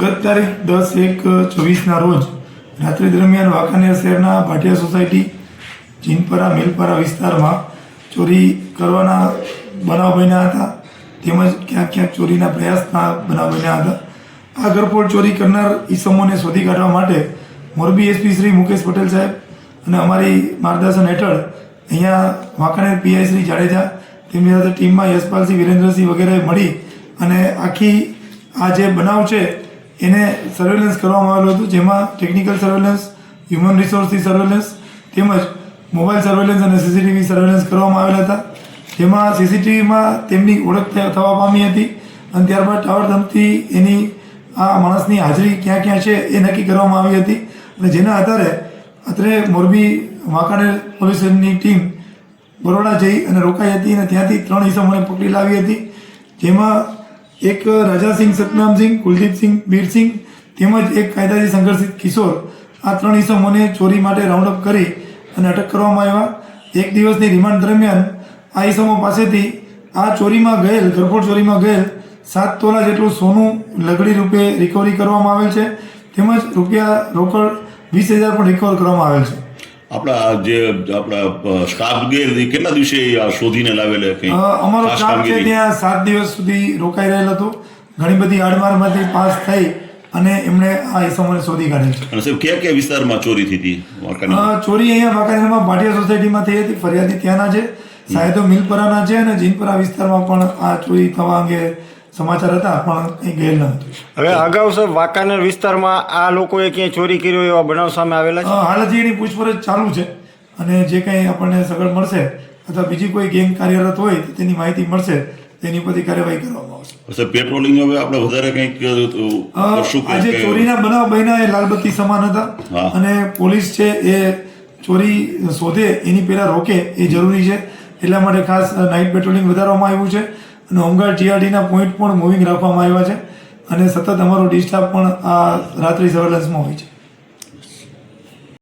ગત તારીખ 10/1/24ના રોજ રાત્રિ દરમિયાન વાંકાનેર શહેરના ભાટિયા સોસાયટી જીનપરા મિલપરા વિસ્તારમાં ચોરી કરવાના બનાવ બન્યા હતા, તેમજ ક્યાંક ક્યાંક ચોરીના પ્રયાસના બનાવ બન્યા હતા. આ ઘરફોડ ચોરી કરનાર ઈસમોને શોધી કાઢવા માટે મોરબી એસપી શ્રી મુકેશ પટેલ સાહેબ અને અમારી માર્ગદર્શન હેઠળ અહીંયા વાંકાનેર પીઆઈ શ્રી જાડેજા તેમની સાથે ટીમમાં યશપાલસિંહ વિરેન્દ્રસિંહ વગેરે મળી અને આખી આ જે બનાવ છે એને સર્વેલન્સ કરવામાં આવેલું હતું, જેમાં ટેકનિકલ સર્વેલન્સ, હ્યુમન રિસોર્સથી સર્વેલન્સ તેમજ મોબાઈલ સર્વેલન્સ અને સીસીટીવી સર્વેલન્સ કરવામાં આવેલા હતા. જેમાં સીસીટીવીમાં તેમની ઓળખ થવા પામી હતી અને ત્યારબાદ ટાવર ધમથી એની આ માણસની હાજરી ક્યાં ક્યાં છે એ નક્કી કરવામાં આવી હતી અને જેના આધારે અત્રે મોરબી વાંકાનેર પોલીસની ટીમ બરોડા જઈ અને રોકાઈ હતી અને ત્યાંથી 3 ઈસમોને પકડી લાવી હતી, જેમાં એક રાજાસિંહ સતનામસિંહ, કુલદીપસિંહ બીરસિંહ તેમજ એક કાયદાથી સંઘર્ષિત કિશોર, આ 3 ઈસમોને ચોરી માટે રાઉન્ડઅપ કરી અને અટક કરવામાં આવ્યા. એક દિવસની રિમાન્ડ દરમિયાન આ ઈસમો પાસેથી આ ચોરીમાં ગયેલ ઘરફોડ ચોરીમાં ગયેલ 7 તોલા જેટલું સોનું લગડી રૂપે રિકવરી કરવામાં આવેલ છે, તેમજ રૂપિયા રોકડ 20,000 પણ રિકવર કરવામાં આવેલ છે. આપણા સ્ટાફ ગયેલ કેટલા દિવસે શોધીને લાવેલા? અમારો સ્ટાફ છે ત્યાં 7 દિવસ સુધી રોકાઈ રહેલ હતો. ઘણી બધી આડમારમાંથી પાસ થઈ અને એમણે આ ઈસમોને શોધી કાઢેલ છે. અને સાહેબ કયા કયા વિસ્તારમાં ચોરી થઈ હતી? ચોરી અહીંયા વાંકાનેરમાં ભાટિયા સોસાયટીમાં થઈ હતી, ફરિયાદી ત્યાંના છે, સાયદો મિલપરાના છે અને જીનપરા વિસ્તારમાં પણ આ ચોરી થવા અંગે સમાચાર હતા પણ કંઈ ગયેલ ન હતું. હવે અગાઉ સાહેબ વાંકાનેર વિસ્તારમાં આ લોકોએ ક્યાંય ચોરી કર્યો એવા બનાવ સામે આવેલા છે? હાલ હજી એની પૂછપરછ ચાલુ છે અને જે કંઈ આપણને સગવડ મળશે અથવા બીજી કોઈ ગેંગ કાર્યરત હોય તો તેની માહિતી મળશે, તેની પરથી કાર્યવાહી કરવામાં આવશે. પેટ્રોલિંગ હવે આપણે વધારે કંઈક આજે ચોરીના બનાવ બન્યા એ લાલબત્તી સમાન હતા અને પોલીસ છે એ ચોરી શોધે એની પહેલા રોકે એ જરૂરી છે, એટલા માટે ખાસ નાઇટ પેટ્રોલિંગ વધારવામાં આવ્યું છે અને હોમગાર્ડ જીઆરડીના પોઈન્ટ પણ મૂવિંગ રાખવામાં આવ્યા છે અને સતત અમારો ડી સ્ટાફ પણ આ રાત્રિ સર્વેલન્સમાં હોય છે.